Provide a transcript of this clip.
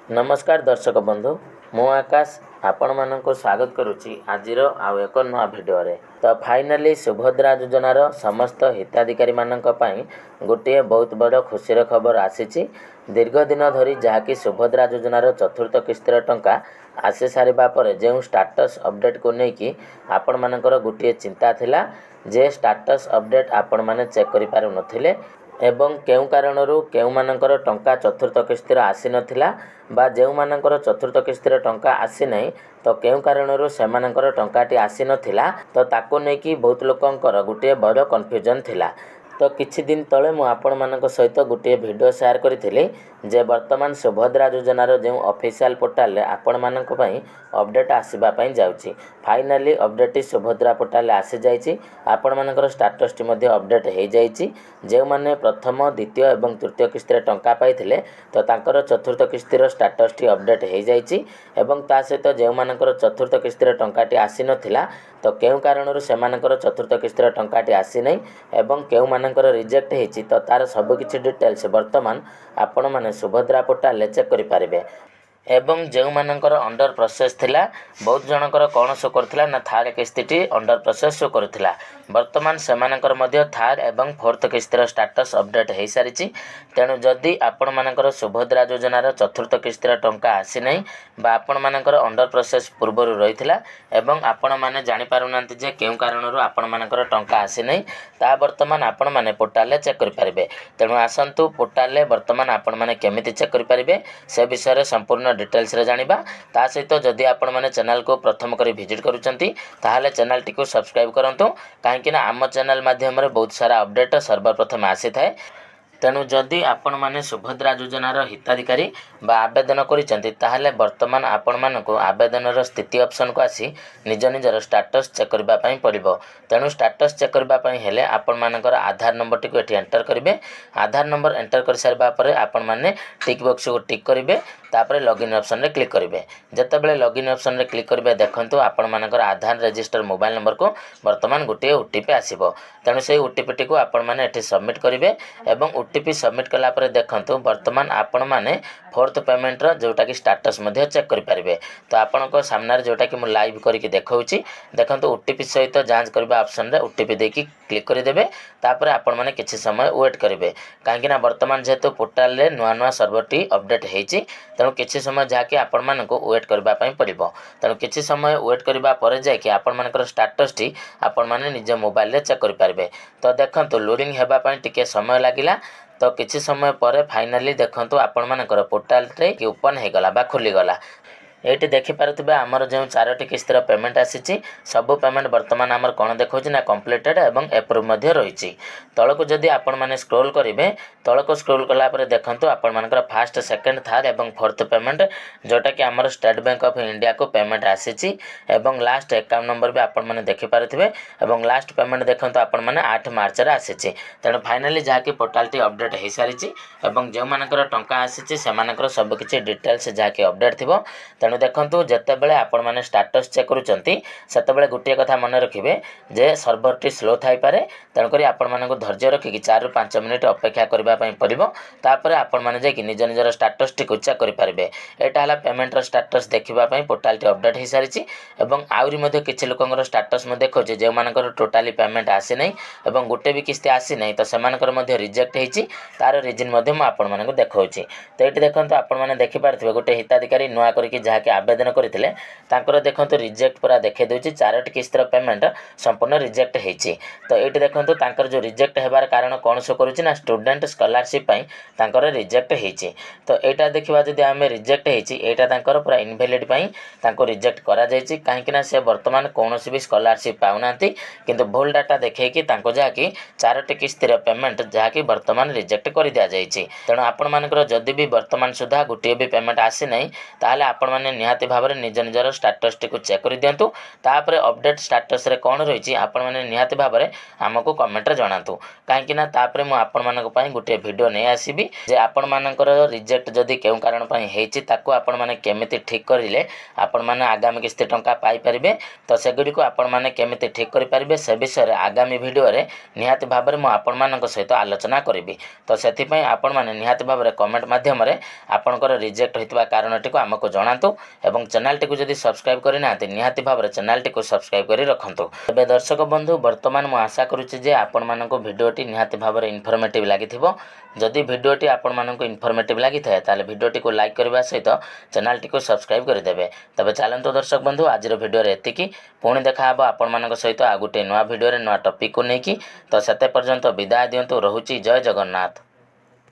नमस्कार दर्शक बंधु मु आकाश आपण मानक स्वागत करुच्ची आज एक नया भिडियो तो फाइनाली सुभद्रा योजनार समस्त हिताधिकारी मानक पई गोटे बहुत बड़ खुशीर खबर आसी। दीर्घ दिन धरी जहाँकि सुभद्रा योजनार चतुर्थ किस्तिर टंका आसी सारिबा पर जो स्टाटस अपडेट को लेकिन आपण मानकर गोटे चिंता थिला जे स्टाटस अपडेट आपण माने चेक करि पारु नथिले एवं केउ कारणरू केउ मानकर टंका चतुर्थ किस्तिर आसी नथिला बा जेउ मानकर चतुर्थ किस्तिर टंका आसी नहीं तो केउ कारणरू सेमानकर टंकाटी आसी नथिला तो ताको नेकी बहुत लोकंकर गोटे बड़ कन्फ्यूजन थिला। तो किछि दिन तले मु आपण मानक सहित गोटे वीडियो शेयर करिथिली जे वर्तमान सुभद्रा योजनार जो ऑफिशियल पोर्टल रे आपण मानक पई अपडेट आसीबा पई जाउची। फाइनली अपडेट सुभद्रा पोर्टल आसी जाइची। आपण मानकर स्टेटस टी मध्ये अपडेट हे जाइची। जे माने प्रथम द्वितीय एवं तृतीय किस्तिर टंका पाइथिले तो तांकर चतुर्थ किस्तिर स्टेटस टी अपडेट हे जाइची एवं ता सहित जे मानकर चतुर्थ किस्तिर टंकाटी आसी नथिला तो केउ कारणरू सेमानकर चतुर्थ किस्तिर टंकाटी आसी नै एवं केउ मानकर रिजेक्ट हेची तो तार सब किछि डिटेल्स वर्तमान आपण माने सुभद्रा पोर्टल चेक करि पारिबे। एवं जो मानकर अंडर प्रोसेस थिला बहुत जनकर कौन शो करथिला ना थर्ड किस्ती अंडर प्रोसेस शो करथिला वर्तमान सेमानकर मध्य थर्ड एवं फोर्थ किस्तिर स्टेटस अपडेट हे सारिची। तेणु जदि आपण मानकर सुभद्रा योजनार चतुर्थ किस्तिर टंका आसी नै बा आपण मानकर अंडर प्रोसेस पूर्वरु रहिथिला एवं आपण माने जानि पारुनांती जे केउ कारणरू आपण मानकर टंका आसी नै ता वर्तमान आपण माने पोर्टल चेक करि पारिबे। तेणु आसंतु पोर्टल वर्तमान आपण माने केमिति चेक करि पारिबे से विषय रे संपूर्ण डिटेल्स रे जानिबा। ता सहित जदि आपण माने चैनल को प्रथम करी विजिट करूचंती ताहाले चैनल टी को सब्सक्राइब करंतु काहेकि ना आम चैनल माध्यम रे बहुत सारा अपडेट सर्वप्रथम आसी थाए। तेणु जदि आपण माने सुभद्रा योजनार हिताधिकारी बा आवेदन करिसेंती ताहाले वर्तमान आपण मानकु आवेदनर स्थिति ऑप्शन को आसी निज निजर स्टेटस चेक करबा पई पड़िबो। तेणु स्टेटस चेक करबा पई हेले आपण मानकर आधार नंबर टी को एठी एंटर करिवे। आधार नंबर एंटर कर सारबा परे आपण माने टिक बॉक्स को टिक करिवे तापरे लॉगिन ऑप्शन रे क्लिक करिवे। जेतेबेले लॉगिन ऑप्शन रे क्लिक करिवे देखंतु आपण मानकर आधार रजिस्टर मोबाइल नंबर को वर्तमान गोटे ओटीपी आसीबो। तेणु से ओटीपी टी को आपण माने एठी सबमिट करिवे एवं ओटीपी सबमिट कला पर देखंतु वर्तमान आपण माने फोर्थ पेमेंट रो जोटा कि स्टेटस मध्ये चेक करि पारिबे। तो आपण को सामने जोटा कि मु लाइव करके देखौची देखंतु ओटीपी सहित जांच करबा ऑप्शन रे ओटीपी देकी क्लिक करि देबे। तापर आपण माने किछि समय वेट करिवे काहेकि ना वर्तमान जेतो पोर्टल रे नुआ नुआ सर्वर टी अपडेट हेची। तेणु किछि समय जाके आपण मानको वेट करबा पई पड़िबो। तेणु किछि समय वेट करबा परे जाके आपण मानकर स्टेटस टी आपण माने निज मोबाइल रे चेक करि पारिबे। तो देखंतु लोडिंग हेबा पई टिके समय लागिला तो किछि समय पर फाइनली देखंतु आपण मानकर पोर्टल रे ओपन हे गला बा खुली गला। एटी देखि पारुथिबे हमर जो चारोटी किस्तिर पेमेंट आसीची सब पेमेंट वर्तमान हमर कोन देखौची ना कंप्लीटेड एवं अप्रूव मध्ये रहिची। तळको जदि आपण माने स्क्रॉल करिवे तळको स्क्रॉल कला पर देखंतु आपण मानकर फर्स्ट सेकंड थर्ड एवं फोर्थ पेमेंट जोटा कि हमर स्टेट बैंक ऑफ इंडिया को पेमेंट आसीची एवं लास्ट अकाउंट नंबर भी आपण माने देखि पारुथिबे एवं लास्ट पेमेंट देखंतु आपण माने 8 मार्च रे आसीची। तेणु फाइनली जहा कि पोर्टल टी अपडेट हे सारिची एवं जे मानकर टंका आसीची से मानकर सब किछि डिटेल्स जहा कि अपडेट थिबो। तेणु देखंतु जेतेबेले आपण माने स्टेटस चेक करूचंती सेतेबेले गोटे कथा मन रखिबे जे सर्वर टी स्लो थाई पारे। तेणु करी आपण मानकु धैर्य रखि कि 4 ରୁ 5 मिनिट अपेक्षा करबा पई पड़िबो। तापर आपण माने जे कि निज निजर स्टेटस टी को चेक करि पारिबे। एटा हला पेमेंट रो स्टेटस देखिबा पई पोर्टल टी अपडेट हे सारिची एवं आउरी मध्ये किछि लोकंगर स्टेटस म देखौचे जे मानकर टोटली पेमेंट आसी नै एवं गोटे भी किस्ती आसी नै तो सेमानकर मध्ये रिजेक्ट हेची तार रीजन मध्ये म आपण मानकु देखौची। तो एटी देखंतु आपण माने देखि पारथिबे गोटे हिताधिकारी नुआ करके जहा कि आवेदन करथिले तांकर देखंतु रिजेक्ट पूरा देखे दोची चारोटी किस्तिर पेमेंट संपूर्ण रिजेक्ट हेची। तो एटी देखंतु तांकर जो रिजेक्ट हेबार कारण कोन शो करूची ना स्टूडेंट स्कॉलरशिप पई तांकर रिजेक्ट हेची। तो एटा देखिबा जदि हमें रिजेक्ट हेची एटा तांकर पूरा इनवैलिड पई तांको रिजेक्ट करा जायची काहेकि ना से वर्तमान कोनोसी भी स्कॉलरशिप पाउनांती किंतु भूल डाटा देखे कि तांको जहा कि चारोटी किस्तिर पेमेंट जहा कि वर्तमान रिजेक्ट कर दिया जायची। तेणु आपण मानकर जदि भी वर्तमान सुधा गोटे भी पेमेंट आसी नै ताहाले आपण माने आपने निहाती भाव में निज निजर स्टाटस टी चेक कर दिंतु तापर अपडेट स्टाटस रे कौन रही आपण मैंने निहाती भाव में आमको कमेंट जनातु कहीं तापर मुझे आपण मानी गोटे भिडियो नहीं आसबि जे आपण मानकर रिजेक्ट जदि क्यों कारण ताकू आपण माने केमिति ठीक करिले आपण माने आगामी किस्ती टंका पाई परिबे तो सेगुडी को आपण माने केमिति ठीक करि परिबे से विषय रे आगामी भिडियो रे निहाती भाव में मु आपण मानक सहित आलोचना करिबि तो सेति पई आपण माने निहाती भाव में कमेंट माध्यम रे आपणकर रिजेक्ट होइतबा कारणटी को हमको जणातु एवं चैनल टी को जदि सब्सक्राइब करि नाते निहाती भाव में चैनल टी को सब्सक्राइब करि रखंतु। एबे दर्शक बंधु वर्तमान मु आशा करूछि जे आपण मानको भिडियोटी निहाती भाव में इनफॉर्मेटिव लागिथिबो जदि भिडियोटी आपण मानको इनफॉर्मेटिव लागि थाए ताले भिडियोटी को लाइक करबा सहित चैनल टी को सब्सक्राइब करदेवे। तबे चलतु दर्शक बंधु आज भिडियो एतिकी पुणी देखा आपण मानक सहित आ गोटे नुआ भिडियो नुआ टॉपिक को लेकिन तो सेते पर्यंत विदाय दिंतु। रहुछि जय जगन्नाथ।